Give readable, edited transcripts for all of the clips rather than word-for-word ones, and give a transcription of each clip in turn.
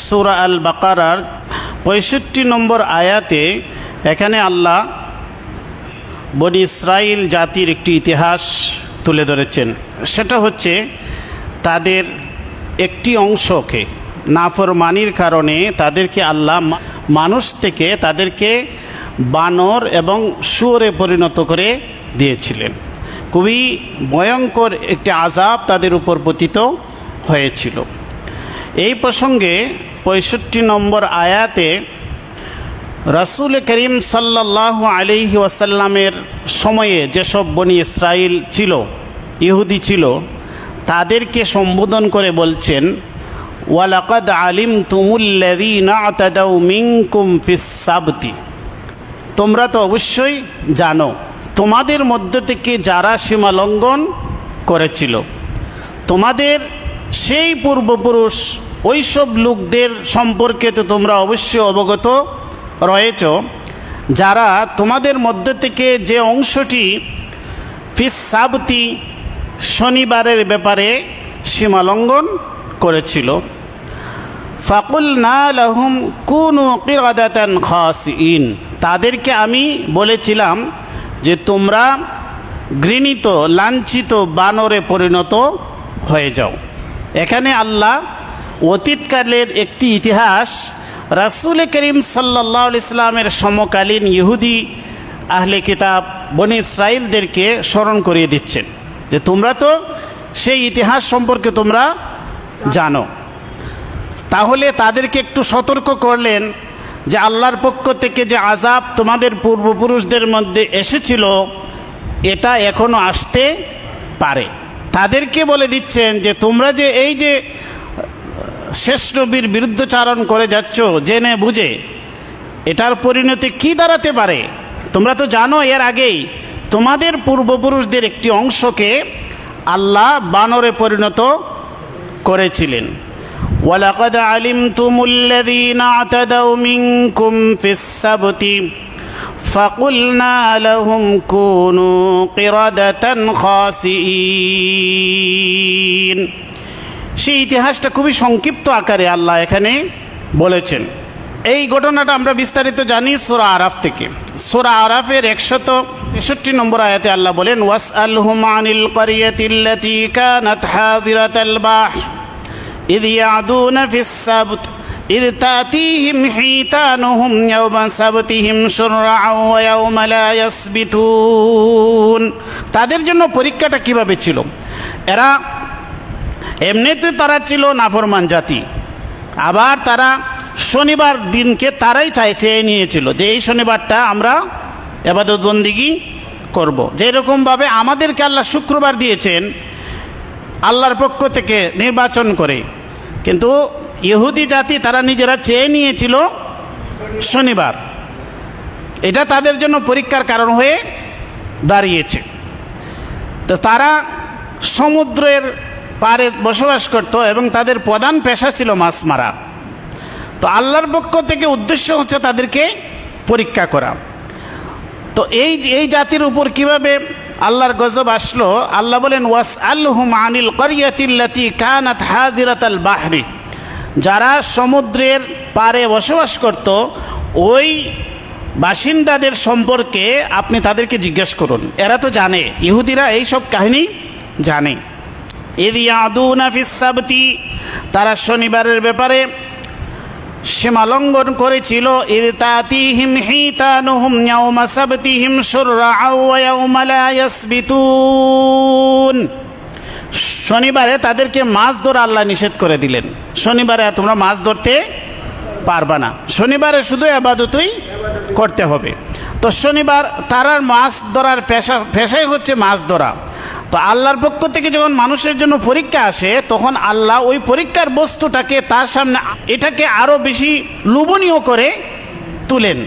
সূরা আল বাকারার ৬৫ নম্বর আয়াতে এখানে আল্লাহ বনি ইসরাইল জাতির একটি ইতিহাস তুলে ধরেছেন। সেটা হচ্ছে তাদের একটি অংশকে নাফরমানির কারণে তাদেরকে আল্লাহ মানুষ থেকে তাদেরকে বানর এবং শুয়োরে পরিণত করে দিয়েছিলেন। খুবই ভয়ঙ্কর একটি আযাব তাদের উপর পতিত হয়েছিল। এই প্রসঙ্গে ৬৫ নম্বর আয়াতে রাসূল করিম সাল্লাল্লাহু আলাইহি ওয়াসাল্লামের সময়ে যেসব বনি ইসরাইল ছিল, ইহুদি ছিল, তাদেরকে সম্বোধন করে বলছেন, ওয়ালাকাদ আলিমতুমুল্লাযীনা আতাদাউ মিনকুম ফিস সাবতি, তোমরা তো অবশ্যই জানো তোমাদের মধ্যে থেকে যারা সীমালঙ্ঘন করেছিল, তোমাদের সেই পূর্বপুরুষ ওইসব লোকদের সম্পর্কে তো তোমরা অবশ্যই অবগত রয়েছ, যারা তোমাদের মধ্যে থেকে যে অংশটি ফিস সাবতি শনিবারের ব্যাপারে সীমালঙ্ঘন করেছিল। ফাকুলনা লাহুম কুনু কিরাদাতান খাসিইন, তাদেরকে আমি বলেছিলাম যে তোমরা ঘৃণিত লাঞ্ছিত বানরে পরিণত হয়ে যাও। এখানে আল্লাহ অতীতকালের একটি ইতিহাস রাসূল করিম সাল্লাল্লাহু আলাইহি সাল্লামের সমকালীন ইহুদি আহলে কিতাব বনি ইসরাইলদেরকে স্মরণ করিয়ে দিচ্ছেন যে তোমরা তো সেই ইতিহাস সম্পর্কে তোমরা জানো। তাহলে তাদেরকে একটু সতর্ক করলেন যে আল্লাহর পক্ষ থেকে যে আযাব তোমাদের পূর্বপুরুষদের মধ্যে এসেছিল এটা এখনো আসতে পারে। তাদেরকে বলে দিচ্ছেন যে তোমরা যে এই যে শেষ নবীর বিরুদ্ধচারণ করে যাচ্ছ জেনে বুঝে, এটার পরিণতি কি দাঁড়াতে পারে তোমরা তো জানো। এর আগেই তোমাদের পূর্বপুরুষদের একটি অংশকে আল্লাহ বানরে পরিণত করেছিলেন। ওয়ালাকাদ আলিমতুমুল্লাযীনা আতাদাউ মিনকুম ফিস সাবতি ফাকুলনা লাহুম কুনু কিরাদাতান খাসিইন। সেই ইতিহাসটা খুবই সংক্ষিপ্ত আকারে আল্লাহ এখানে বলেছেন। এই ঘটনাটা আমরা বিস্তারিত জানি সূরা আরাফ থেকে। সূরা আরাফের ১৬৩ নম্বর আয়াতে আল্লাহ বলেন, ওয়াসআলহুম আনিল ক্বরিয়াতিল্লাতী কানাত হাযিরাতাল বাহর ইয ইয়াদুনা ফিস সাবত ইয তাতীহিম হিতানুহুম ইয়াওমা সাবতিহিম শুরআন ওয়া ইয়াওমা লা ইয়াসবিতুন। তাদের জন্য পরীক্ষাটা কিভাবে ছিল? এরা এমনিতে তারা ছিল নাফরমান জাতি, আবার তারা শনিবার দিনকে তারাই চেয়ে নিয়েছিল যে এই শনিবারটা আমরা ইবাদত বন্দেগী করব। যেরকমভাবে আমাদেরকে আল্লাহ শুক্রবার দিয়েছেন আল্লাহর পক্ষ থেকে নির্বাচন করে, কিন্তু ইহুদি জাতি তারা নিজেরা চেয়ে নিয়েছিল শনিবার। এটা তাদের জন্য পরীক্ষার কারণ হয়ে দাঁড়িয়েছে। তো তারা সমুদ্রের পারে বসবাস করত এবং তাদের প্রধান পেশা ছিল মাছ মারা। তো আল্লাহর পক্ষ থেকে উদ্দেশ্য হচ্ছে তাদেরকে পরীক্ষা করা। তো এই জাতির উপর কিভাবে আল্লাহর গজব আসলো? আল্লাহ বলেন, ওয়াসআলহুম আনিল ক্বরিয়াতিল্লাতী কানাত হাযিরাতাল বাহরি, যারা সমুদ্রের পারে বসবাস করত ওই বাসিন্দাদের সম্পর্কে আপনি তাদেরকে জিজ্ঞেস করুন। এরা তো জানে, ইহুদিরা এই সব কাহিনী জানে। ইয ইয়াদুনা ফিস সাবতি, তারা শনিবারের ব্যাপারে সীমালঙ্ঘন করেছিল। ইয তাতীহিম হিতানুহুম ইয়াওমা সাবতিহিম শুরআন ওয়া ইয়াওমা লা ইয়াসবিতুন। শনিবারে তাদেরকে মাছ ধরা আল্লাহ নিষেধ করে দিলেন। শনিবারে তোমরা মাছ ধরতে পারবা না, শনিবারে শুধু ইবাদতই করতে হবে। তো শনিবার তারার মাছ ধরার পেশাই হচ্ছে মাছ ধরা। তো আল্লাহর পক্ষ থেকে যখন মানুষের জন্য পরীক্ষা আসে তখন আল্লাহ ওই পরীক্ষার বস্তুটাকে তার সামনে এটাকে আরো বেশি লোভনীয় করে তুলেন।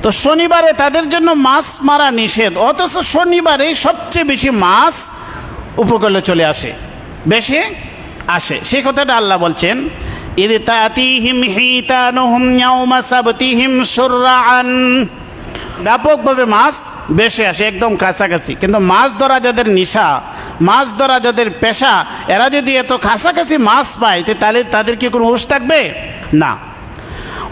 তো শনিবারে তাদের জন্য মাছ মারা নিষেধ, অথচ শনিবারে সবচেয়ে বেশি মাছ উপকূলে চলে আসে, বেশি আসে। সেই কথাটা আল্লাহ বলছেন, ইয তাতীহিম হিতানুহুম ইয়াওমা সাবতিহিম শুরআন, ব্যাপকভাবে মাছ বেশি আসে, একদম কাছাকাছি। কিন্তু মাছ ধরা যাদের নিশা, মাছ ধরা যাদের পেশা, এরা যদি এত কাছাকাছি মাছ পায় তাহলে তাদের কি কোনো হুঁশ থাকবে না।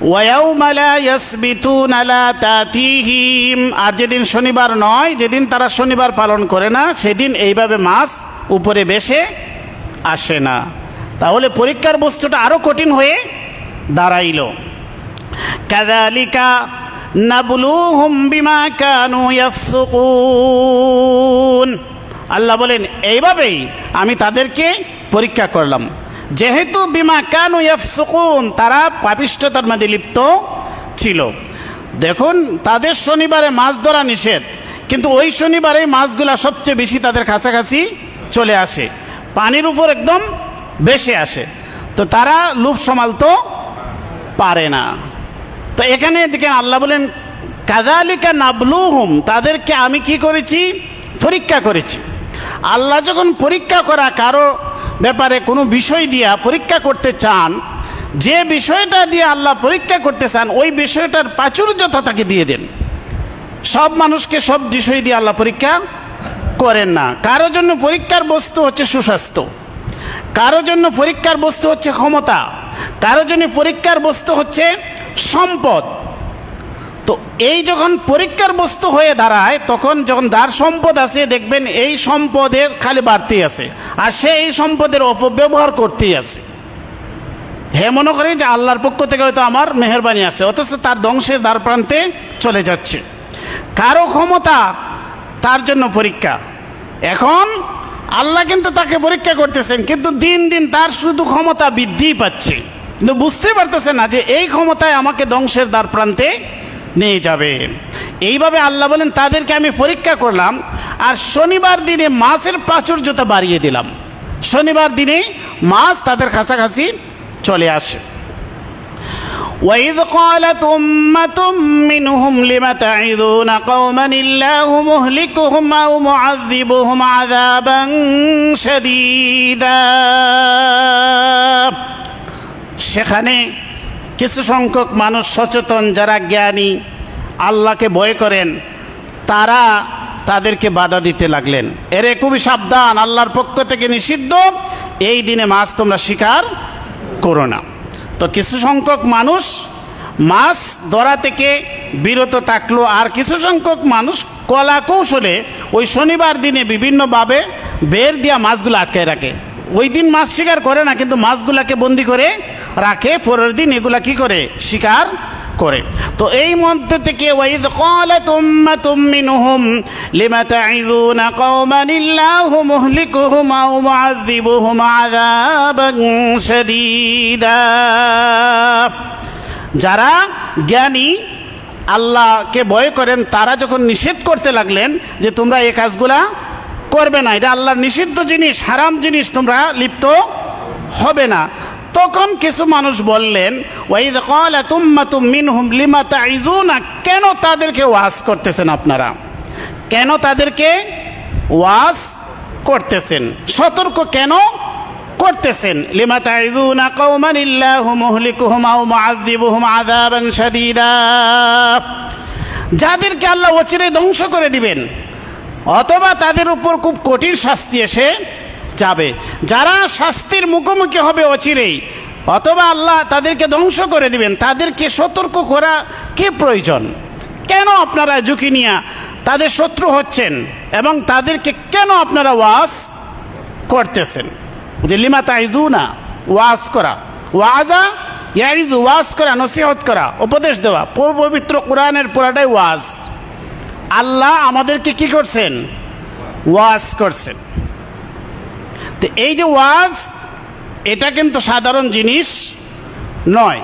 ওয়ায়াউমা লা ইয়াসবিতুনা লা তাতিহিম, আর যেদিন শনিবার নয়, যেদিন তারা শনিবার পালন করে না, সেদিন এইভাবে মাছ উপরে ভেসে আসে না। তাহলে পরীক্ষার বস্তুটা আরো কঠিন হয়ে দাঁড়াইল। কাযালিকা নাবলুহুম বিমা কানু ইয়াফসুকুন, আল্লাহ বলেন এইভাবেই আমি তাদেরকে পরীক্ষা করলাম, যেহেতু বিমা কানু ইয়াফসুকুন, তারা পাপিষ্ঠতার মধ্যে লিপ্ত ছিল। দেখুন, তাদের শনিবারে মাছ ধরা নিষেধ, কিন্তু ওই শনিবারে মাছগুলা সবচেয়ে বেশি তাদের কাছাকাছি চলে আসে, পানির উপর একদম ভেসে আসে, তো তারা লোভ সামালতে পারে না। তো এখানে দেখেন আল্লাহ বলেন কাযালিকা নাবলুহুম, তাদেরকে আমি কি করেছি, পরীক্ষা করেছি। আল্লাহ যখন পরীক্ষা করা কারো ব্যাপারে কোনো বিষয় দিয়া পরীক্ষা করতে চান, যে বিষয়টা দিয়ে আল্লাহ পরীক্ষা করতে চান ওই বিষয়টার প্রাচুর্যতা তাকে দিয়ে দেন। সব মানুষকে সব বিষয় দিয়ে আল্লাহ পরীক্ষা করেন না। কারো জন্য পরীক্ষার বস্তু হচ্ছে সুস্বাস্থ্য, কারো জন্য পরীক্ষার বস্তু হচ্ছে ক্ষমতা, কারো জন্য পরীক্ষার বস্তু হচ্ছে সম্পদ। তো এই যখন পরীক্ষার বস্তু হয়ে দাঁড়ায়, তখন যখন যার সম্পদ আছে দেখবেন এই সম্পদের খালি বাড়তি আছে, আর সে এই সম্পদের অপব্যবহার করতেই আছে। হে মনে করে যে আল্লাহর পক্ষ থেকে হয়তো আমার মেহেরবানি আসছে, অথচ তার ধ্বংসের দ্বার প্রান্তে চলে যাচ্ছে। কারো ক্ষমতা তার জন্য পরীক্ষা, এখন আল্লাহ কিন্তু তাকে পরীক্ষা করতেছেন, কিন্তু দিন দিন তার শুধু ক্ষমতা বৃদ্ধি পাচ্ছে, কিন্তু বুঝতে পারতেছে না যে এই ক্ষমতায় আমাকে ধ্বংসের দ্বার প্রান্তে নিয়ে যাবে। এইভাবে আল্লাহ বলেন তাদেরকে আমি পরীক্ষা করলাম, আর শনিবার দিনে মাছের প্রাচুর্যতা বাড়িয়ে দিলাম। শনিবার দিনে মাছ তাদের কাছাকাছি চলে আসে। وَإِذْ قَالَتْ أُمَّةٌ مِّنْهُمْ لِمَ تَعِظُونَ قَوْمًا اللَّهُ مُهْلِكُهُمْ أَوْ مُعَذِّبُهُمْ عَذَابًا شَدِيدًا, সেখানে কিছু সংখ্যক মানুষ সচেতন, যারা জ্ঞানী, আল্লাহকে ভয় করেন, তারা তাদেরকে বাধা দিতে লাগলেন, এরে খুবই সাবধান, আল্লাহর পক্ষ থেকে নিষিদ্ধ, এই দিনে মাছ তোমরা শিকার করো না। তো কিছু সংখ্যক মানুষ মাছ ধরা থেকে বিরত থাকলো, আর কিছু সংখ্যক মানুষ কলা কৌশলে ওই শনিবার দিনে বিভিন্নভাবে বের দিয়া মাছগুলো আটকায় রাখে। ওই দিন মাছ শিকার করে না, কিন্তু মাছগুলাকে বন্দি করে রাখে, পরের দিন এগুলা কি করে, শিকার করে। তো এই মধ্যে থেকে ওয়াইদ ক্বালাত উম্মাতুম মিনহুম লিমা তাইযুনা কওমান ইল্লাহু মুহলিকুহুম আও মুআযযিবুহুম আযাবান শাদীদা, যারা জ্ঞানী আল্লাহকে ভয় করেন তারা যখন নিষেধ করতে লাগলেন যে তোমরা এই কাজগুলা করবে না, এটা আল্লাহর নিষিদ্ধ জিনিস, হারাম জিনিস, তোমরা লিপ্ত হবে না, তখন কিছু মানুষ বললেন ওয়াইদ ক্বালাত উম্মাতুম মিনহুম লিমা তাইযুনা, কেন তাদেরকে ওয়াজ করতেছেন আপনারা, কেন তাদেরকে ওয়াজ করতেছেন, সতর্ক কেন করতেছেন? লিমা তাইযুনা কওমান ইল্লাহু মুহলিকুহুম আও মুআযযিবুহুম আযাবান শাদীদা, যাদেরকে আল্লাহ অচিরেই ধ্বংস করে দিবেন অথবা তাদের উপর খুব কঠিন শাস্তি এসে যাবে। যারা শাস্তির মুখোমুখি হবে অচিরেই, অথবা আল্লাহ তাদেরকে ধ্বংস করে দিবেন, তাদেরকে সতর্ক করা কি প্রয়োজন? কেন আপনারা ঝুঁকি নিয়ে তাদের শত্রু হচ্ছেন এবং তাদেরকে কেন আপনারা ওয়াজ করতেছেন? যে লিমা তাইযুনা, ওয়াজ করা, ওয়াজা ইয়াইজু, ওয়াজ করা, নসিহত করা, উপদেশ দেওয়া, পবিত্র কোরআনের পুরাটাই ওয়াজ। আল্লাহ আমাদেরকে কি করছেন? ওয়াজ করছেন। তো এই যে ওয়াজ, এটা কিন্তু সাধারণ জিনিস নয়।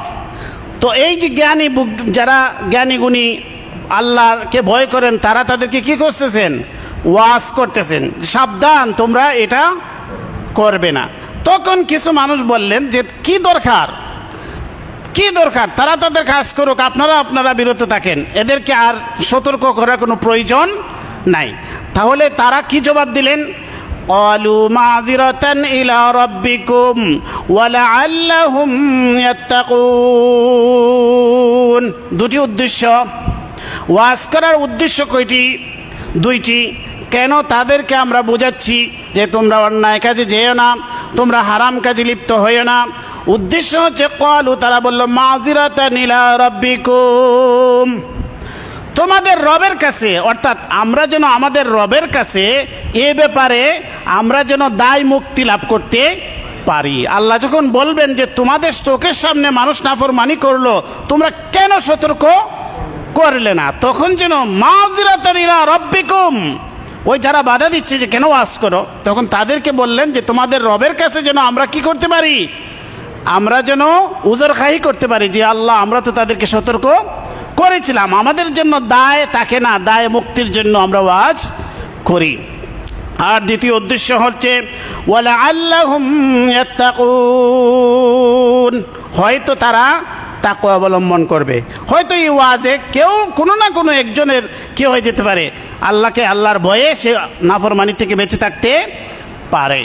তো এই যে জ্ঞানী, যারা জ্ঞানী গুণী আল্লাহকে ভয় করেন, তারা তাদেরকে কি করতেছেন? ওয়াজ করতেছেন, সাবধান, তোমরা এটা করবে না। তখন কিছু মানুষ বললেন যে কি দরকার, কি দরকার, তারা তাদের কাজ করুক, আপনারা বিরত থাকেন, এদেরকে আর সতর্ক করার কোনো প্রয়োজন নাই। তাহলে তারা কি জবাব দিলেন? ক্বালু মাযিরাতান ইলা রাব্বিকুম ওয়া লাআল্লাহুম ইয়াত্তাকুন। দুটি উদ্দেশ্য, ওয়াজ করার উদ্দেশ্য কয়টি? দুইটি। কেন তাদেরকে আমরা বোঝাচ্ছি যে তোমরা অন্যায় কাজে যেও না, তোমরা হারাম কাজে লিপ্ত হইও না? উদ্দেশ্য হচ্ছে ক্বালু, তারা বলল, মাযিরাতান ইলা রাব্বিকুম, তোমাদের রবের কাছে, অর্থাৎ আমরা যেন আমাদের রবের কাছে এ ব্যাপারে আমরা যেন দায় মুক্তি লাভ করতে পারি। আল্লাহ যখন বলবেন যে তোমাদের চোখের সামনে মানুষ নাফরমানি করলো, তোমরা কেন সতর্ক করলে না, তখন যেন মাযিরাতান ইলা রাব্বিকুম, ওই যারা বাধা দিচ্ছে যে কেন ওয়াজ করো, তখন তাদেরকে বললেন যে তোমাদের রবের কাছে যেন আমরা কি করতে পারি, আমরা যেন উজর খাহি করতে পারি যে আল্লাহ আমরা তো তাদেরকে সতর্ক করেছিলাম, আমাদের জন্য দায় থাকে না, দায় মুক্তির জন্য আমরা ওয়াজ করি। আর দ্বিতীয় উদ্দেশ্য হচ্ছে ওয়ালাআল্লাহুম ইয়াত্তাকুন, হয়তো তারা তাকওয়া অবলম্বন করবে, হয়তো এই ওয়াজে কেউ কোনো না কোনো একজনের কি হয়ে যেতে পারে, আল্লাহর ভয়ে সে নাফরমানি থেকে বেঁচে থাকতে পারে।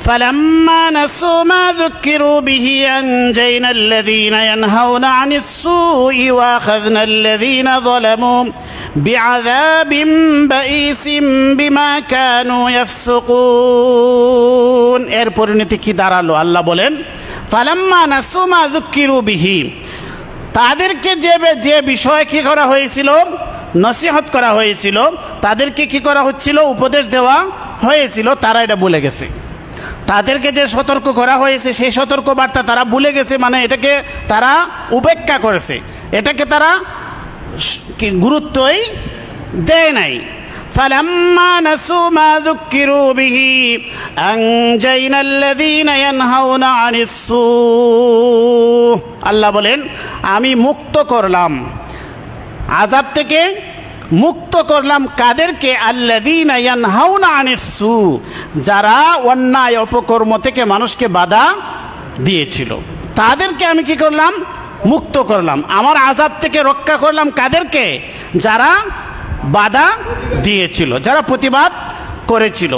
فلما نسوا ما ذكروا به أنجينا الذين ينهون عن السوء وأخذنا الذين ظلموا بعذاب بئيس بما كانوا يفسقون। এর পরিণতি কি দাঁড়ালো? আল্লাহ বলেন ফালাম্মা নাসু মা যুক্কিরু বিহি, তাদেরকে যে বিষয় কি করা হয়েছিল, নসিহত করা হয়েছিল, তাদেরকে কি করা হচ্ছিল, উপদেশ দেওয়া হয়েছিল, তারা এটা ভুলে গেছে। তাদেরকে যে সতর্ক করা হয়েছে সেই সতর্ক বার্তা তারা ভুলে গেছে, মানে এটাকে তারা উপেক্ষা করেছে, এটাকে তারা গুরুত্বই দেয় নাই। ফালাম্মা নাসু মা যুক্কিরু বিহি আনজাইনা আল্লাযীনা ইয়ানহাউনা আনিস সূ, আল্লাহ বলেন আমি মুক্ত করলাম, আযাব থেকে মুক্ত করলাম কাদেরকে, আল্লাযীনা ইয়ানহাউনা আনিস সূ, যারা অন্যায় অপকর্ম থেকে মানুষকে বাধা দিয়েছিল, তাদেরকে আমি কি করলাম, মুক্ত করলাম। আমার আযাব থেকে রক্ষা করলাম কাদেরকে, যারা বাধা দিয়েছিল, যারা প্রতিবাদ করেছিল।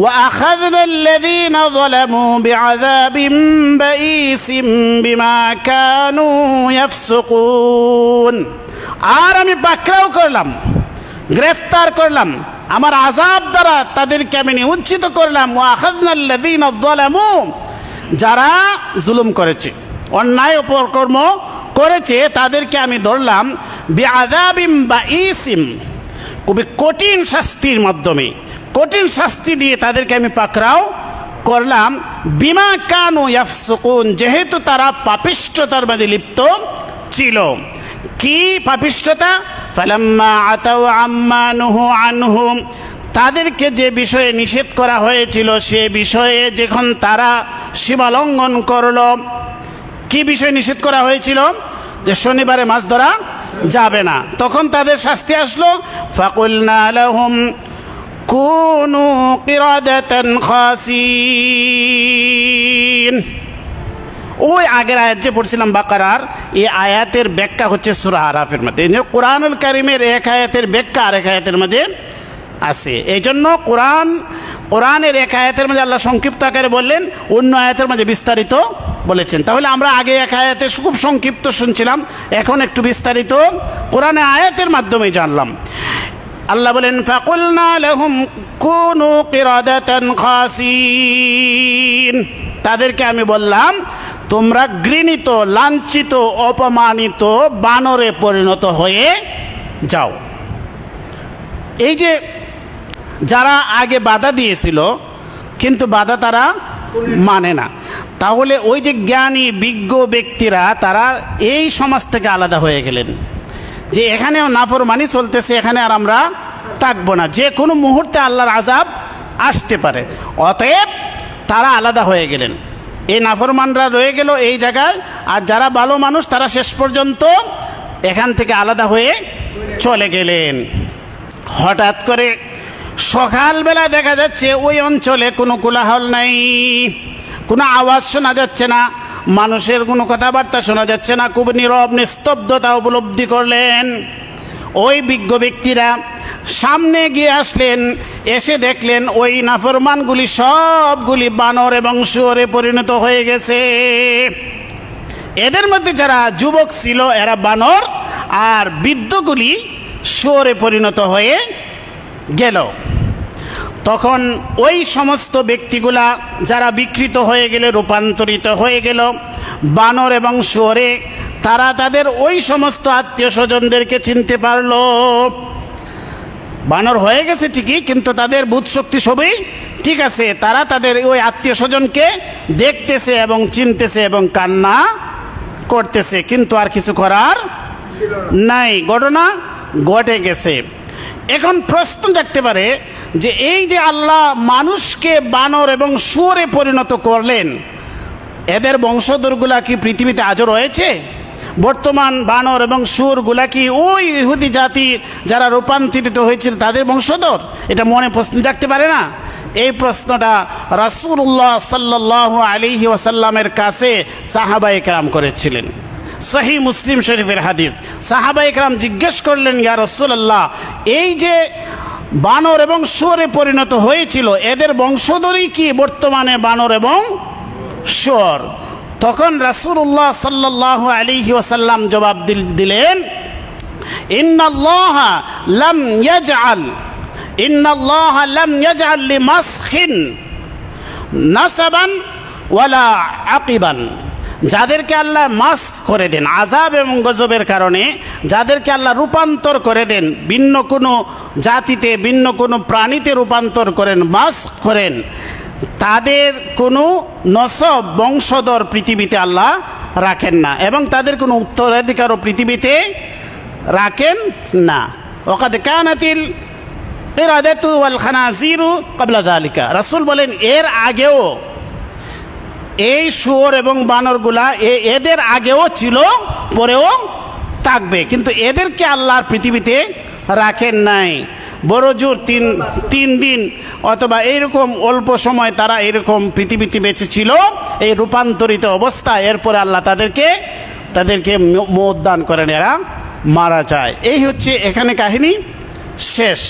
ওয়া আখাযনা আল্লাযীনা যালামু বিআযাবিন বাঈসিম বিমা কানু ইয়াফসুকুন, আর আমি পাকড়াও করলাম, গ্রেফতার করলাম, আমার আযাব দ্বারা তাদেরকে আমি নিউচ্ছিত করলাম। ওয়া আখাযনা আল্লাযীনা যালামু, যারা জুলুম করেছে, অন্যায় অপকর্ম করেছে, তাদেরকে আমি ধরলাম বিআযাবিন বাঈসিম, খুবই কঠিন শাস্তির মাধ্যমে, কঠিন শাস্তি দিয়ে তাদেরকে আমি পাকড়াও করলাম। বিমা কানু ইয়াফসুকুন, যেহেতু তারা পাপিষ্ঠতার মধ্যে লিপ্ত ছিল। কি পাপিষ্ঠতা? ফালাম্মা আতাউ আম্মা নুহু আনহু, তাদেরকে যে বিষয়ে নিষেধ করা হয়েছিল সে বিষয়ে যখন তারা সীমালঙ্ঘন করলো। কি বিষয় নিষেধ করা হয়েছিল? যে শনিবারে মাছ ধরা যাবে না, তখন তাদের শাস্তি আসলো। ফাকুলনা লাহুম কুনু কিরাদাতান খাসিন, ওই আগের আয়াত যে পড়ছিলাম বাকারার, এই আয়াতের ব্যাখ্যা হচ্ছে সূরা আরাফের মধ্যে। কোরআনুল কারীমের এক আয়াতের ব্যাখ্যা আরেক আয়াতের মধ্যে আছে, এই জন্য কোরআনের এক আয়াতের মধ্যে আল্লাহ সংক্ষিপ্ত আকারে বললেন, অন্য আয়াতের মধ্যে বিস্তারিত বলেছেন। তাহলে আমরা আগে এক আয়াতে খুব সংক্ষিপ্ত শুনছিলাম, এখন একটু বিস্তারিত কোরআনের আয়াতের মাধ্যমে জানলাম। আল্লাহ বলেন ফাকুলনা লাহুম কুনু কিরাদাতান খাসিন, তাদেরকে আমি বললাম তোমরা ঘৃণিত, লাঞ্ছিত, অপমানিত বানরে পরিণত হয়ে যাও। এই যে যারা আগে বাধা দিয়েছিল কিন্তু বাধা তারা মানে না, তাহলে ওই যে জ্ঞানী বিজ্ঞ ব্যক্তিরা তারা এই সমাজ থেকে আলাদা হয়ে গেলেন, যে এখানেও নাফরমানি চলতেছে, এখানে আর আমরা থাকবো না, যে কোনো মুহূর্তে আল্লাহর আযাব আসতে পারে। অতএব তারা আলাদা হয়ে গেলেন, এই নাফরমানরা রয়ে গেল এই জায়গায়, আর যারা ভালো মানুষ তারা শেষ পর্যন্ত এখান থেকে আলাদা হয়ে চলে গেলেন। হঠাৎ করে সকালবেলা দেখা যাচ্ছে ওই অঞ্চলে কোনো কোলাহল নাই, কোনো আওয়াজ শোনা যাচ্ছে না, মানুষের কোনো কথাবার্তা শোনা যাচ্ছে না, খুব নীরব নিস্তব্ধতা উপলব্ধি করলেন। ওই বিজ্ঞ ব্যক্তিরা সামনে গিয়ে আসলেন, এসে দেখলেন ওই নাফরমানগুলি সবগুলি বানর এবং শুয়োরে পরিণত হয়ে গেছে। এদের মধ্যে যারা যুবক ছিল এরা বানর, আর বৃদ্ধগুলি শুয়োরে পরিণত হয়ে গেল। তখন ওই সমস্ত ব্যক্তিগুলা যারা বিকৃত হয়ে গেলে, রূপান্তরিত হয়ে গেল বানর এবং শুয়োরে, তারা তাদের ওই সমস্ত আত্মীয় স্বজনদেরকে চিনতে পারল। বানর হয়ে গেছে ঠিকই, কিন্তু তাদের বুধ শক্তি সবই ঠিক আছে। তারা তাদের ওই আত্মীয় স্বজনকে দেখতেছে এবং চিনতেছে এবং কান্না করতেছে, কিন্তু আর কিছু করার নাই, ঘটনা ঘটে গেছে। এখন প্রশ্ন জাগতে পারে যে এই যে আল্লাহ মানুষকে বানর এবং শুয়োরে পরিণত করলেন, এদের বংশধরগুলা কি পৃথিবীতে আজও রয়েছে? বর্তমান বানর এবং শুয়োরগুলা কি ওই ইহুদি জাতি যারা রূপান্তরিত হয়েছিল তাদের বংশধর? এটা মনে প্রশ্ন জাগতে পারে না? এই প্রশ্নটা রাসূলুল্লাহ সাল্লাল্লাহু আলাইহি ওয়াসাল্লামের কাছে সাহাবায়ে কেরাম করেছিলেন। সহিহ মুসলিম শরীফের হাদিস। সাহাবায়ে কেরাম জিজ্ঞেস করলেন, ইয়া রাসূলুল্লাহ, এই যে বানর এবং শুয়োরে পরিণত হয়েছিল, এদের বংশধরই কি বর্তমানে বানর এবং শুয়োর? তখন রাসূলুল্লাহ সাল্লাল্লাহু আলাইহি ওয়াসাল্লাম জবাব দিলেন, ইন্নাল্লাহা লাম ইয়াজআল লিমাসখিন নাসাবান ওয়ালা আকিবান। যাদেরকে আল্লাহ মাস করে দেন আযাব এবং গজবের কারণে, যাদেরকে আল্লাহ রূপান্তর করে দেন, ভিন্ন কোনো জাতিতে, ভিন্ন কোনো প্রাণীতে রূপান্তর করেন, মাস করেন, তাদের কোনো নসব বংশধর পৃথিবীতে আল্লাহ রাখেন না, এবং তাদের কোনো উত্তরাধিকারও পৃথিবীতে রাখেন না। ওয়াকাদ কানাতিল কিরাদাতু ওয়াল খানাজিরু ক্বাবলা যালিকা। রাসূল বলেন, এর আগেও এই শুয়োর এবং বানরগুলা এদের আগেও ছিল, পরেও থাকবে, কিন্তু এদেরকে আল্লাহর পৃথিবীতে রাখেন নাই। বড়জোর তিন দিন অথবা এইরকম অল্প সময় তারা এরকম পৃথিবীতে বেঁচে ছিল এই রূপান্তরিত অবস্থা। এরপরে আল্লাহ তাদেরকে মওত দান করেন, এরা মারা যায়। এই হচ্ছে এখানে কাহিনী শেষ।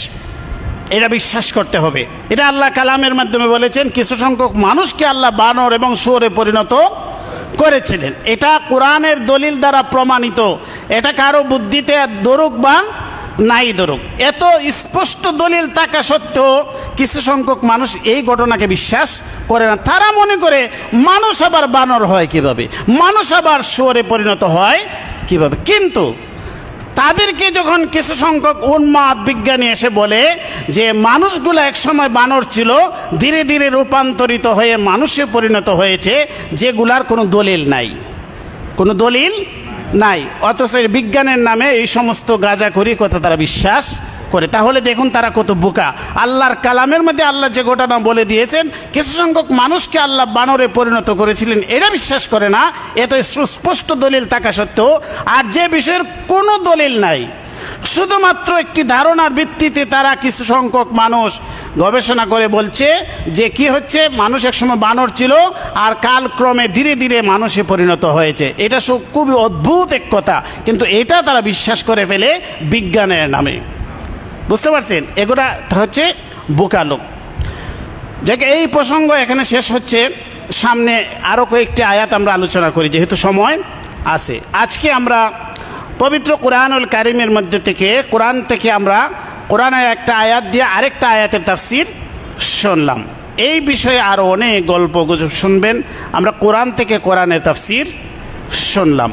এটা বিশ্বাস করতে হবে। এটা আল্লাহ কালামের মাধ্যমে বলেছেন, কিছু সংখ্যক মানুষকে আল্লাহ বানর এবং শুয়োরে পরিণত করেছিলেন। এটা কোরআনের দলিল দ্বারা প্রমাণিত। এটা কারো বুদ্ধিতে দরুক বা নাই দরুক, এত স্পষ্ট দলিল থাকা সত্ত্বেও কিছু সংখ্যক মানুষ এই ঘটনাকে বিশ্বাস করে না। তারা মনে করে মানুষ আবার বানর হয় কিভাবে, মানুষ আবার শুয়োরে পরিণত হয় কিভাবে। কিন্তু তাদেরকে যখন কিছু সংখ্যক উন্মাদ বিজ্ঞানী এসে বলে যে মানুষগুলো একসময় বানর ছিল, ধীরে ধীরে রূপান্তরিত হয়ে মানুষে পরিণত হয়েছে, যেগুলার কোনো দলিল নাই, কোনো দলিল নাই, অথচ বিজ্ঞানের নামে এই সমস্ত গাঁজাখুরি কথা তারা বিশ্বাস করে, তাহলে দেখুন তারা কত বোকা। আল্লাহর কালামের মধ্যে আল্লাহ যে ঘটনা বলে দিয়েছেন, কিছু সংখ্যক মানুষকে আল্লাহ বানরে পরিণত করেছিলেন, এটা বিশ্বাস করে না, এত সুস্পষ্ট দলিল থাকা সত্ত্বেও। আর যে বিষয়ের কোনো দলিল নাই, শুধুমাত্র একটি ধারণার ভিত্তিতে তারা কিছু সংখ্যক মানুষ গবেষণা করে বলছে যে কি হচ্ছে, মানুষ একসময় বানর ছিল আর কালক্রমে ধীরে ধীরে মানুষে পরিণত হয়েছে। এটা খুবই অদ্ভুত এক কথা, কিন্তু এটা তারা বিশ্বাস করে ফেলে বিজ্ঞানের নামে। বুঝতে পারছেন, এগুলা হচ্ছে বোকা লোক। যাকে এই প্রসঙ্গ এখানে শেষ হচ্ছে, সামনে আরও কয়েকটি আয়াত আমরা আলোচনা করি যেহেতু সময় আছে। আজকে আমরা পবিত্র কুরআনুল কারীমের মধ্যে থেকে, কোরআন থেকে আমরা কোরআনের একটা আয়াত দিয়ে আরেকটা আয়াতের তাফসীর শুনলাম। এই বিষয়ে আরও অনেক গল্প গুজব শুনবেন। আমরা কোরআন থেকে কোরআনের তাফসীর শুনলাম।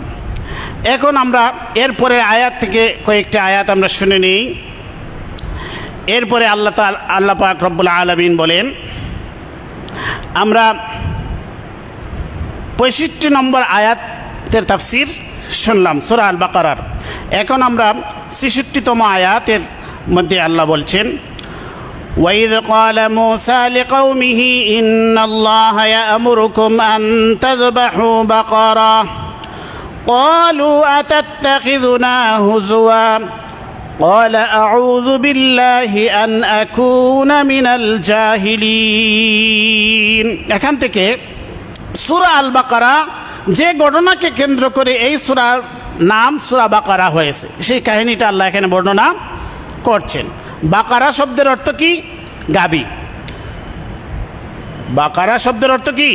এখন আমরা এরপরে আয়াত থেকে কয়েকটা আয়াত আমরা শুনে নিই। এরপরে আল্লাহ পাক রব্বুল আলামিন বলেন, আমরা 65 নম্বর আয়াতের তাফসীর শুনলাম সূরা আল বাকারার। এখন আমরা 66তম আয়াতের মধ্যে আল্লাহ বলছেন, وَإِذْ قَالَ مُوسَى لِقَوْمِهِ إِنَّ اللَّهَ يَأْمُرُكُمْ أَن تَذْبَحُوا بَقَرَةً قَالُوا أَتَتَّخِذُنَا هُزُوًا قَالَ أَعُوذُ بِاللَّهِ أَنْ أَكُونَ مِنَ الْجَاهِلِينَ। এখান থেকে সূরা আল বাকারা, যে ঘটনাকে কেন্দ্র করে এই সূরার নাম সূরা বাকারা হয়েছে, সেই কাহিনীটা আল্লাহ এখানে বর্ণনা করছেন। বাকারা শব্দের অর্থ কি? গাবি। বাকারা শব্দের অর্থ কি?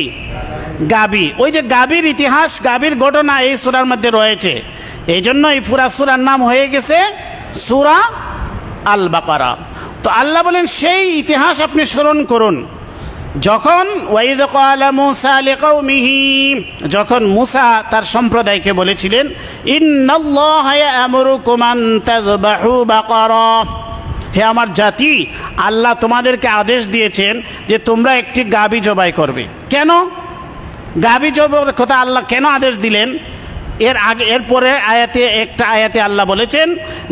গাবি। ওই যে গাবির ইতিহাস, গাবির ঘটনা এই সূরার মধ্যে রয়েছে, এই জন্য এই পুরা সূরার নাম হয়ে গেছে সূরা আল বাকারা। তো আল্লাহ বলেন সেই ইতিহাস আপনি স্মরণ করুন যখন ওয়াইদ ক্বালা মূসা লিকাওমিহি, যখন মূসা তার সম্প্রদায়কে বলেছিলেন ইন্নাল্লাহা ইয়া'মুরুকুম আন তাযবাহু বাকারা, হে আমার জাতি, আল্লাহ তোমাদেরকে আদেশ দিয়েছেন যে তোমরা একটি গাভী জবাই করবে। কেন গাভী জবাইয়ের কথা আল্লাহ কেন আদেশ দিলেন? এরপরে একটা আয়াতে আল্লাহ বলেছেন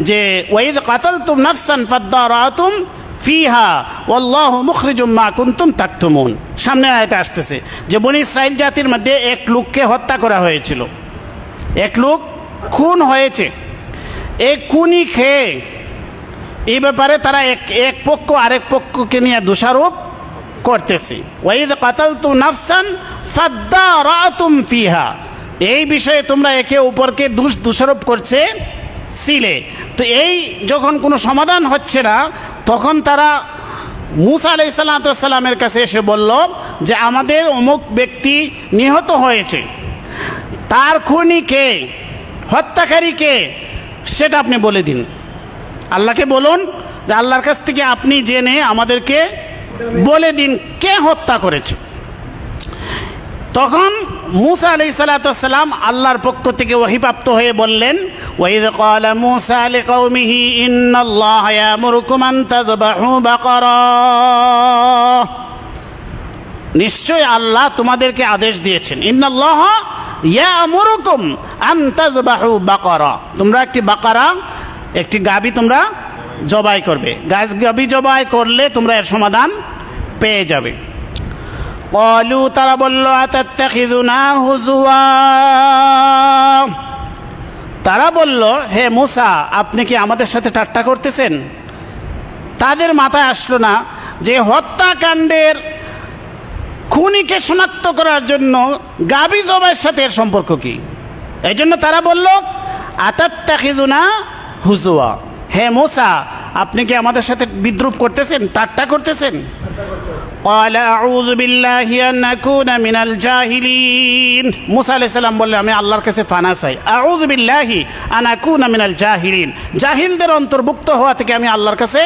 যে ওয়াইদ কাতালতুম নাফসান ফাদ্দারাতুম ফিহা ওয়াল্লাহু মুখরিজুম মা কুনতুম তাকতুমুন। সামনে আয়াতে আসতেছে যে বনি ইসরাইল জাতির মধ্যে এক লোককে হত্যা করা হয়েছিল, এক লোক খুন হয়েছে। এই খুনি খেয়ে এই ব্যাপারে তারা এক পক্ষ আরেক পক্ষকে নিয়ে দোষারোপ করতেছে। ওয়াইদ কাতালতুম নাফসান ফাদ্দারাতুম ফিহা, এই বিষয়ে তোমরা একে অপরকে দোষারোপ করছে ছিলে। তো এই যখন কোনো সমাধান হচ্ছে না তখন তারা মূসা আলাইহিস সালামের কাছে এসে বলল যে আমাদের অমুক ব্যক্তি নিহত হয়েছে, তার খুনিকে হত্যাকারীকে সেটা আপনি বলে দিন, আল্লাহকে বলুন যে আল্লাহর কাছ থেকে আপনি জেনে আমাদেরকে বলে দিন কে হত্যা করেছে। তখন মূসা আলাইহিস সালাম আল্লাহর পক্ষ থেকে ওহীপ্রাপ্ত হয়ে বললেন ওয়াইদ ক্বালা মূসা লিকাওমিহি ইন্নাল্লাহা ইয়া'মুরুকুম আন তাযবাহু বাকারা, নিশ্চয় আল্লাহ তোমাদেরকে আদেশ দিয়েছেন ইন্নাল্লাহা ইয়া'মুরুকুম আন তাযবাহু বাকারা, তোমরা একটি গাভী তোমরা জবাই করবে। গাভী জবাই করলে তোমরা এর সমাধান পেয়ে যাবে। ক্বালু, তারা বলল আতাত্তাখিযুনা হুজুয়া, তারা বলল হে মূসা আপনি কি আমাদের সাথে ঠাট্টা করতেছেন? তাদের মাথায় আসলো না যে হত্যাকাণ্ডের খুনিকে শনাক্ত করার জন্য গাভী জবাইয়ের সাথে এর সম্পর্ক কি। এই জন্য তারা বলল আতাত্তাখিযুনা হুজুয়া, হে মূসা আপনি কি আমাদের সাথে বিদ্রুপ করতেছেন, ঠাট্টা করতেছেন? قال أعوذ بالله أن أكون من الجاهلين, মূসা আলাইহিস সালাম বললেন আমি আল্লাহর কাছে পানা চাই, আউযু বিল্লাহি আন আকুনা মিনাল জাহিলিন, জাহিলদের অন্তর্ভুক্ত হওয়া থেকে আমি আল্লাহর কাছে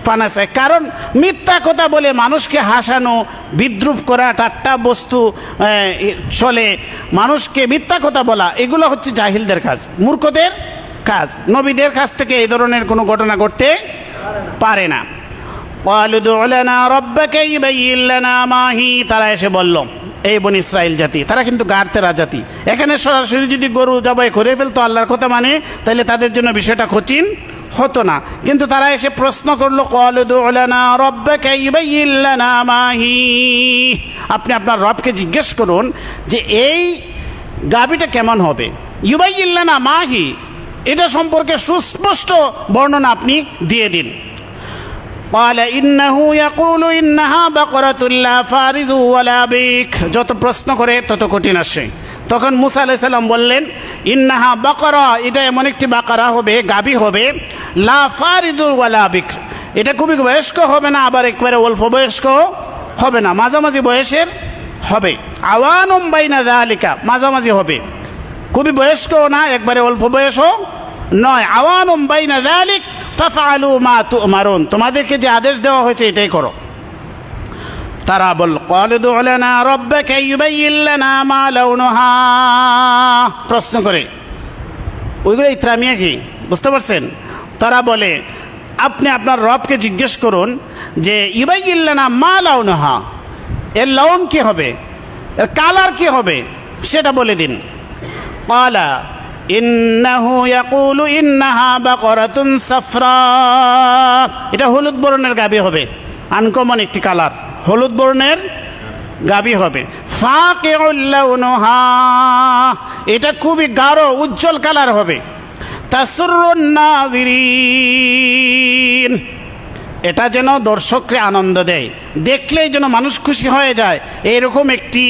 পানা চাই। কারণ মিথ্যা কথা বলে মানুষকে হাসানো, বিদ্রুপ করা, ঠাট্টা বস্তু চলে, মানুষকে মিথ্যা কথা বলা, এগুলো হচ্ছে জাহিলদের কাজ, মূর্খদের কাজ। নবীদের কাছ থেকে এই ধরনের কোনো ঘটনা ঘটতে পারে না। ক্বালু উদউ লানা রাব্বাকা ইউবাইয়িন লানা মা হি, তারা এসে বলল, এই বনি ইসরাইল জাতি তারা কিন্তু গারতেরা জাতি, এখানে সরাসরি যদি গরু জবাই করে ফেলতো আল্লাহর কথা মানে তাহলে তাদের জন্য বিষয়টা কঠিন হতো না। কিন্তু তারা এসে প্রশ্ন করলো ক্বালু উদউ লানা রাব্বাকা ইউবাইয়িন লানা মা হি, আপনি আপনার রবকে জিজ্ঞেস করুন যে এই গাভীটা কেমন হবে। ইউবাইয়িন লানা মা হি, এটা সম্পর্কে সুস্পষ্ট বর্ণনা আপনি দিয়ে দিন। قال إنه يقول إنها بقرة لا فارض ولا بك, যত প্রশ্ন করে তত কঠিন আসে। তখন মূসা আলাইহিস সালাম বললেন ইন্নাহা বাকারা, এটা এমন একটি বাকারা হবে, গাভী হবে, লা ফারিদু ওয়ালা বিক, এটা খুবই বয়স্ক হবে না আবার একবারে অল্প বয়স্ক হবে না, মাঝামাঝি বয়সের হবে। আওয়ানুম বাইনা যালিকা, মাঝামাঝি হবে, খুবই বয়স্কও না একবারে অল্প বয়সও নয়। আওয়ানুম বাইনা যালিক ফাফআলু মা তু'মারুন, তোমাদেরকে যে আদেশ দেওয়া হয়েছে এটাই করো। তারা বলল ক্বালু উদউ লানা রাব্বাকা ইউবাইয়িন লানা মা লাউনুহা, প্রশ্ন করে ওইগুলো ইতরামিয়া কি, বুঝতে পারছেন? তারা বলে আপনি আপনার রবকে জিজ্ঞেস করুন যে ইউবাইয়িন লানা মা লাউনুহা, এর লাউন কি হবে, এর কালার কি হবে সেটা বলে দিন। ক্বালা ইন্নাহু ইয়াকুলু ইন্নাহা বাকারাতুন সাফরা, এটা হলুদ বর্ণের গাভী হবে, আনকমন একটি কালার, হলুদ বর্ণের গাভী হবে। ফাকিউল লাউনুহা, এটা খুবই গাঢ় উজ্জ্বল কালার হবে। তাসুরুন নাযিরিন, এটা যেন দর্শককে আনন্দ দেয়, দেখলেই যেন মানুষ খুশি হয়ে যায়, এরকম একটি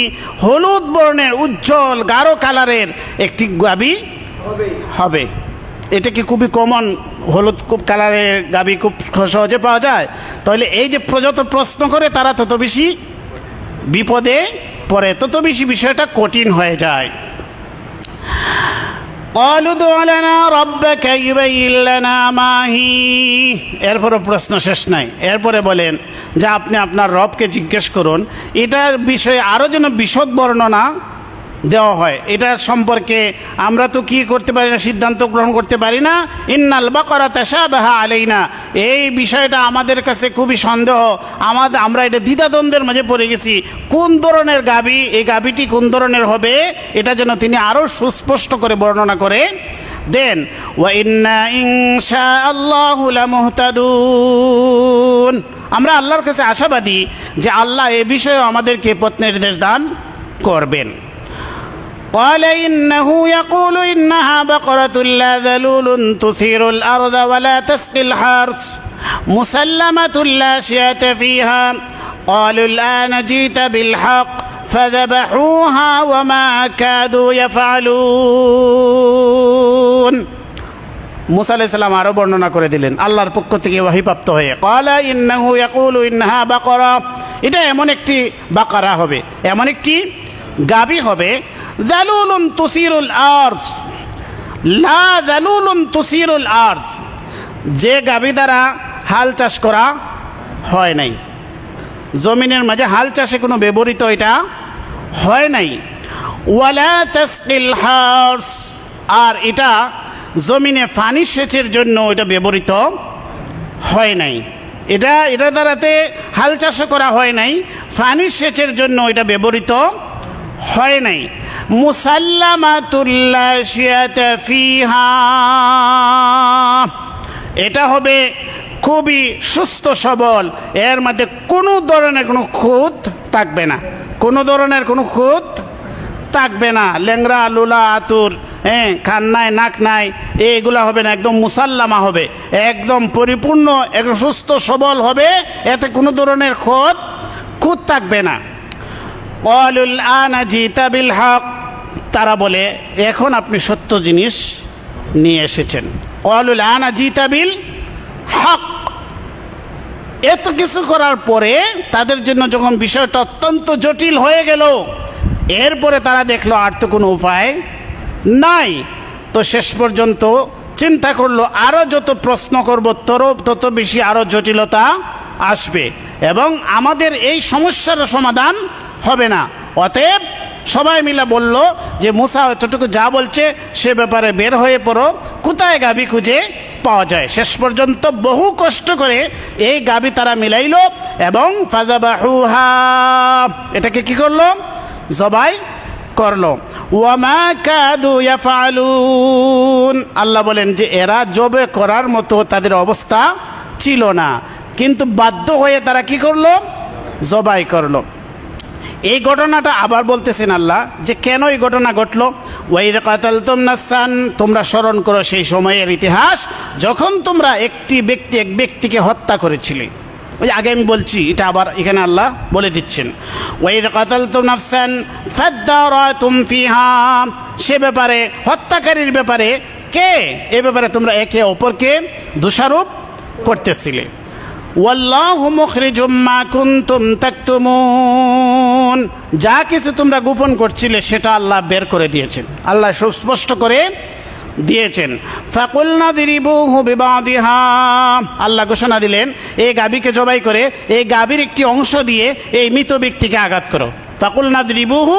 হলুদ বর্ণের উজ্জ্বল গাঢ় কালারের একটি গাভী হবে। এটা কি খুবই কমন, হলুদ খুব কালারের গাভী খুব সহজে পাওয়া যায়? তাহলে এই যে যত প্রশ্ন করে তারা তত বেশি বিপদে পড়ে, তত বেশি বিষয়টা কঠিন হয়ে যায়। ক্বালু উদউ লানা রাব্বাকা ইউবাইয়িন লানা মা হি। এরপরে প্রশ্ন শেষ নাই, এরপরে বলেন যে আপনি আপনার রবকে জিজ্ঞেস করুন এটার বিষয়ে আরও যেন বিশদ বর্ণনা দেওয়া হয়। এটা সম্পর্কে আমরা তো কি করতে পারি না, সিদ্ধান্ত গ্রহণ করতে পারি না। ইন্নাল বাকারা তাশাবাহা আলাইনা, এই বিষয়টা আমাদের কাছে খুবই সন্দেহ, আমরা এটা দ্বিধাদ্বন্দ্বের মাঝে পড়ে গেছি। কোন ধরনের গাভী, এই গাভীটি কোন ধরনের হবে, এটা যেন তিনি আরও সুস্পষ্ট করে বর্ণনা করে দেন। ওয়া ইন্না ইনশাআল্লাহু লামুহতাদুন, আমরা আল্লাহর কাছে আশাবাদী যে আল্লাহ এ বিষয়ে আমাদেরকে পথ নির্দেশ দান করবেন। قال إنه يقول إنها بقرة لا ذلول تثير الأرض ولا تسقي الحرث مسلمة لا شياة فيها قالوا الآن جئت بالحق فذبحوها وما كادوا يفعلون। মুসা আলাইহিস সালাম আরো বর্ণনা করে দিলেন আল্লাহর পক্ষ থেকে ওহীপ্রাপ্ত হয়ে, ক্বালা ইন্নাহু ইয়াকুলু ইন্নাহা বাকারা, এটা এমন একটি বাকারা হবে, এমন একটি গাভী হবে, যালুলুন তুসিরুল আরজ, লা যালুলুন তুসিরুল আরজ, যে গাভী দ্বারা হাল চাষ করা হয় নাই, জমিনের মাঝে হাল চাষে কোনো ব্যবহৃত এটা হয় নাই। ওয়ালা তাসকিল হারস, আর এটা জমিনে পানি সেচের জন্য এটা ব্যবহৃত হয় নাই, এটা দ্বারাতে হাল চাষও করা হয় নাই, পানি সেচের জন্য এটা ব্যবহৃত হয় নাই। মুসাল্লামাতুল লা শিয়াতা ফিহা, এটা হবে খুবই সুস্থ সবল, এর মধ্যে কোনো ধরনের কোনো খুঁত থাকবে না, কোনো ধরনের কোনো খুঁত থাকবে না, ল্যাংরা লুলা আতুর, কান নাই নাক নাই, এইগুলা হবে না, একদম মুসাল্লামা হবে, একদম পরিপূর্ণ, একদম সুস্থ সবল হবে, এতে কোনো ধরনের খুঁত থাকবে না। ক্বালুল আনা জিতা বিল হক, তারা বলে এখন আপনি সত্য জিনিস নিয়ে এসেছেন। ক্বালুল আনা জিতা বিল হক, এত কিছু করার পরে তাদের জন্য যখন বিষয়টা অত্যন্ত জটিল হয়ে গেল, এরপরে তারা দেখলো আর তো কোনো উপায় নাই, তো শেষ পর্যন্ত চিন্তা করলো আরও যত প্রশ্ন করব তত বেশি আরও জটিলতা আসবে এবং আমাদের এই সমস্যার সমাধান হবে না। অতএব সবাই মিলে বলল যে মুসা এতটুকু যা বলছে সে ব্যাপারে বের হয়ে পড়ো, কোথায় গাভী খুঁজে পাওয়া যায়। শেষ পর্যন্ত বহু কষ্ট করে এই গাভী তারা মিলাইল এবং ফাযাবাহুহা, এটাকে কি করলো, জবাই করলো। ওয়ামা কাদু ইয়াফআলুন, আল্লাহ বলেন যে এরা জবে করার মতো তাদের অবস্থা ছিল না, কিন্তু বাধ্য হয়ে তারা কি করলো, জবাই করলো। এই ঘটনাটা আবার বলতেছেন আল্লাহ যে কেন এই ঘটনা ঘটলো। ওয়াইদ কাতালতুম নাফসান, তোমরা স্মরণ করো সেই সময়ের ইতিহাস যখন তোমরা এক ব্যক্তিকে হত্যা করেছিলে। ওই আগে আমি বলছি, এটা আবার এখানে আল্লাহ বলে দিচ্ছেন। ওয়াইদ কাতালতুম নাফসান ফাদারাতুম ফিহা, সে ব্যাপারে হত্যাকারীর ব্যাপারে কে, এ ব্যাপারে তোমরা একে অপরকে দোষারোপ করতেছিলে। ওয়াল্লাহু মুখরিজুম মা কুনতুম তাকতুমুন, যা কিছু তোমরা গোপন করছিলে সেটা আল্লাহ বের করে দিয়েছেন, আল্লাহ সুস্পষ্ট করে দিয়েছেন। ফাকুলনা দিরিবুহু বিবাদিহা, আল্লাহ ঘোষণা দিলেন এই গাভীকে জবাই করে এই গাভীর একটি অংশ দিয়ে এই মৃত ব্যক্তিকে আঘাত করো। ফাকুলনা দিরিবুহু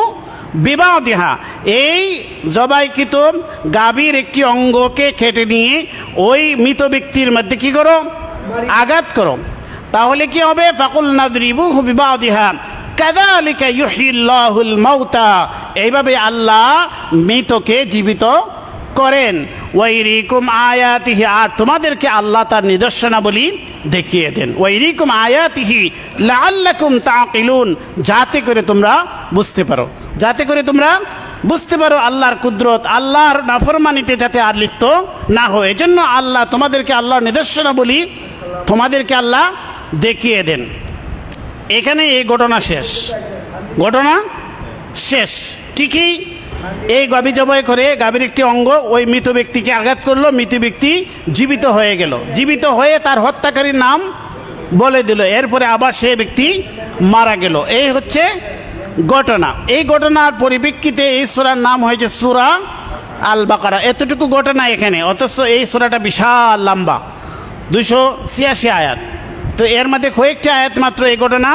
বিবাদিহা, এই জবাইকৃত গাভীর একটি অঙ্গকে কেটে নিয়ে ওই মৃত ব্যক্তির মধ্যে কি করো, আঘাত করো, তাহলে কি হবে, ফাকুলনা দিরিবুহু বিবাদিহা কাযালিকা ইউহয়িল্লাহুল মাউতা, এইভাবে আল্লাহ মৃতকে জীবিত করেন। ওয়াইরিকুম আয়াতিহি, আর তোমাদেরকে আল্লাহ তার নিদর্শনাবলী দেখিয়ে দেন। ওয়াইরিকুম আয়াতিহি লাআল্লাকুম তাকিলুন, যাতে করে তোমরা বুঝতে পারো, যাতে করে তোমরা বুঝতে পারো আল্লাহর কুদরত, আল্লাহর নাফরমানিতে যাতে আর লিপ্ত না হয়, এজন্য আল্লাহ তোমাদেরকে আল্লাহর নিদর্শনাবলী তোমাদেরকে আল্লাহ দেখিয়ে দেন। এখানে এই ঘটনা শেষ, ঘটনা শেষ। ঠিকই এই গাভী জবাই করে গাভীর একটি অঙ্গ ওই মৃত ব্যক্তিকে আঘাত করলো, মৃত ব্যক্তি জীবিত হয়ে গেল, জীবিত হয়ে তার হত্যাকারীর নাম বলে দিল, এরপরে আবার সে ব্যক্তি মারা গেল। এই হচ্ছে ঘটনা। এই ঘটনার পরিপ্রেক্ষিতে এই সূরার নাম হয়েছে সূরা আল বাকারা, এতটুকু ঘটনা এখানে, অথচ এই সূরাটা বিশাল লম্বা, 286 আয়াত। তো এর মধ্যে কয়েকটি আয়াত মাত্র এই ঘটনা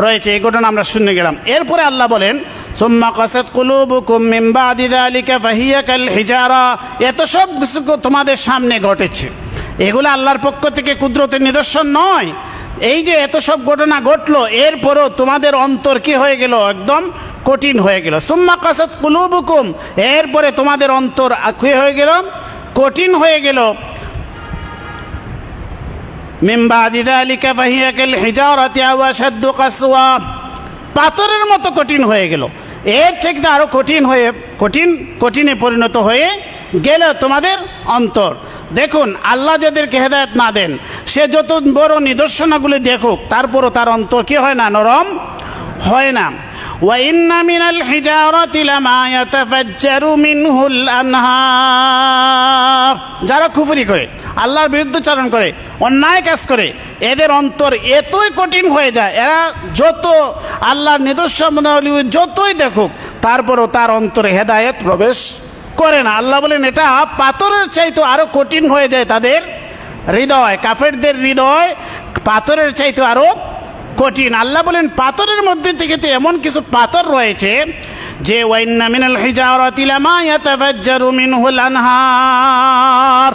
রয়েছে, এই ঘটনা আমরা শুনে গেলাম। এরপরে আল্লাহ বলেন সুম্মা কাসাত কুলুবুকুম মিন বাদি যালিকা ফাহিয়া কাল হিজারা, এত সব কিছু তোমাদের সামনে ঘটেছে, এগুলো আল্লাহর পক্ষ থেকে কুদরতের নিদর্শন নয়। এই যে এত সব ঘটনা ঘটলো, এরপরও তোমাদের অন্তর কি হয়ে গেল? একদম কঠিন হয়ে গেল। সুম্মা কাসাত কুলুবুকুম, এরপরে তোমাদের অন্তর কি হয়ে গেল? কঠিন হয়ে গেল। মিন বাদি যালিকা ফাহিয়া কাল হিজারাতি আও আশাদ্দু কাসওয়া, পাথরের মতো কঠিন হয়ে গেল। এর থেকে আরো কঠিনে পরিণত হয়ে গেল তোমাদের অন্তর। দেখুন, আল্লাহ যাদেরকে হেদায়েত না দেন, সে যত বড় নিদর্শনগুলি দেখুক, তারপরও তার অন্তর কি হয় না? নরম হয় না। ওয়া ইন্না মিনাল হিজারাতি লামা ইয়াতাফাজ্জারু মিনহুল আনহার, যারা কুফরি করে, আল্লাহর বিরুদ্ধচারণ করে, অন্যায় কাজ করে, এদের অন্তর এতই কঠিন হয়ে যায়, এরা যত আল্লাহর নিদর্শন যতই দেখুক, তারপরও তার অন্তরে হেদায়েত প্রবেশ করে না। আল্লাহ বলেন এটা পাথরের চাইতে আরো কঠিন হয়ে যায় তাদের হৃদয়, কাফেরদের হৃদয় পাথরের চাইতে আরো কঠিন। আল্লাহ বলেন পাথরের মধ্যে থেকে তো এমন কিছু পাথর রয়েছে যে ওয়াইন্না মিনাল হিজারাতি লামা ইয়াতাফাজ্জারু মিনহুল আনহার,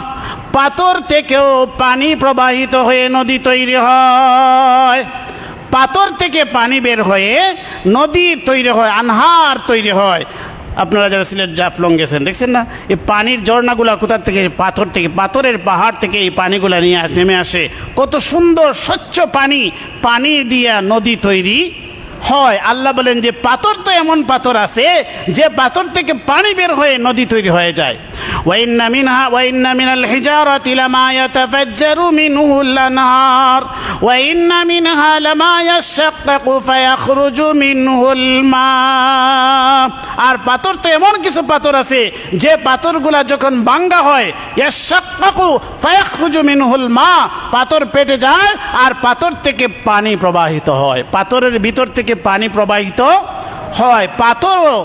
পাথর থেকেও পানি প্রবাহিত হয়ে নদী তৈরি হয়, পাথর থেকে পানি বের হয়ে নদী তৈরি হয়, আনহার তৈরি হয়। আপনারা যারা সিলেট জাফলং গেছেন দেখছেন না, এই পানির ঝর্ণাগুলা কোথা থেকে? পাথর থেকে, পাথরের পাহাড় থেকে এই পানিগুলা নিয়ে নেমে আসে, কত সুন্দর স্বচ্ছ পানি, পানি দিয়া নদী তৈরি হয়। আল্লাহ বলেন যে পাথর তো এমন পাথর আছে যে পাথর থেকে পানি বের হয়ে নদী তৈরি হয়ে যায়। ওয়াইন্না মিনাল হিজারাতি লামা ইয়াতাফাজ্জারু মিনহুল আনহার ওয়া ইন্না মিনহা লামা ইয়াশাক্কাকু ফায়াখরুজু মিনহুল মা, আর পাথর তো এমন কিছু পাথর আছে যে পাথরগুলা যখন ভাঙ্গা হয়, ইয়াশাক্কাকু ফায়াখরুজু মিনহুল মা, পাথর পেটে যায় আর পাথর থেকে পানি প্রবাহিত হয়, পাথরের ভিতর থেকে পানি প্রবাহিত হয়। পাথরও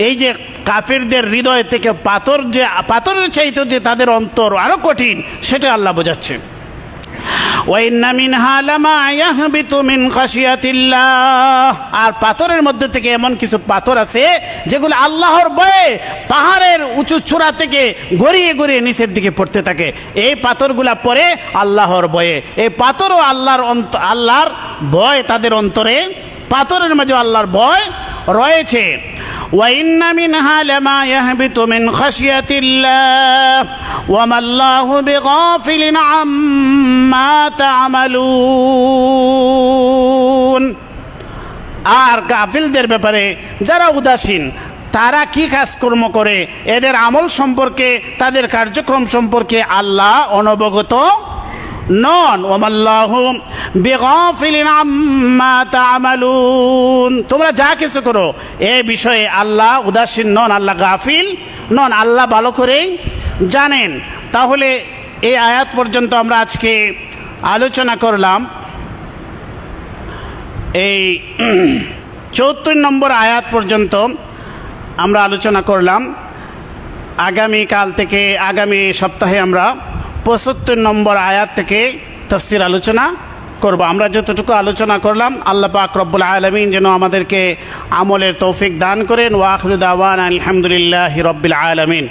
এই যে কাফিরদের হৃদয় থেকে পাথর, যে পাথরের চাইতে যে তাদের অন্তর আরো কঠিন, সেটা আল্লাহ বোঝাচ্ছেন। ওয়াইন্না মিনহা লামা ইয়াহবিতু মিন খাশিয়াতিল্লাহ, আর পাথরের মধ্যে থেকে এমন কিছু পাথর আছে যেগুলো আল্লাহর ভয়ে পাহাড়ের উঁচু চূড়া থেকে গড়িয়ে গড়িয়ে নিচের দিকে পড়তে থাকে। এই পাথরগুলা পড়ে আল্লাহর ভয়ে, এই পাথরও আল্লাহর ভয় তাদের অন্তরে, পাথরের মাঝে আল্লাহর ভয় রয়েছে। ওয়াইন্না মিনহা লামা ইয়াহবিতু মিন খাশিয়াতিল্লাহ ওয়া মাল্লাহু বিগাফিলিন আম্মা তা'মালুন, আর গাফিলদের ব্যাপারে যারা উদাসীন, তারা কি কাজকর্ম করে, এদের আমল সম্পর্কে, তাদের কার্যক্রম সম্পর্কে আল্লাহ অনবগত নন। ওয়াল্লাহু বিগাফিলিন আম্মা তা'মালুন, তোমরা যা কিছু করো এই বিষয়ে আল্লাহ উদাসীন নন, আল্লাহ গাফিল নন, আল্লাহ ভালো করেই জানেন। তাহলে এই আয়াত পর্যন্ত আমরা আজকে আলোচনা করলাম। এই 74 নম্বর আয়াত পর্যন্ত আমরা আলোচনা করলাম। আগামীকাল থেকে, আগামী সপ্তাহে আমরা 75 নম্বর আয়াত থেকে তাফসীর আলোচনা করব। আমরা যতটুকু আলোচনা করলাম, আল্লাহ পাক রব্বুল আলামিন যেন আমাদেরকে আমলের তৌফিক দান করেন। ওয়া আখিরু দাওয়ানা আলহামদুলিল্লাহি রব্বিল আলামিন।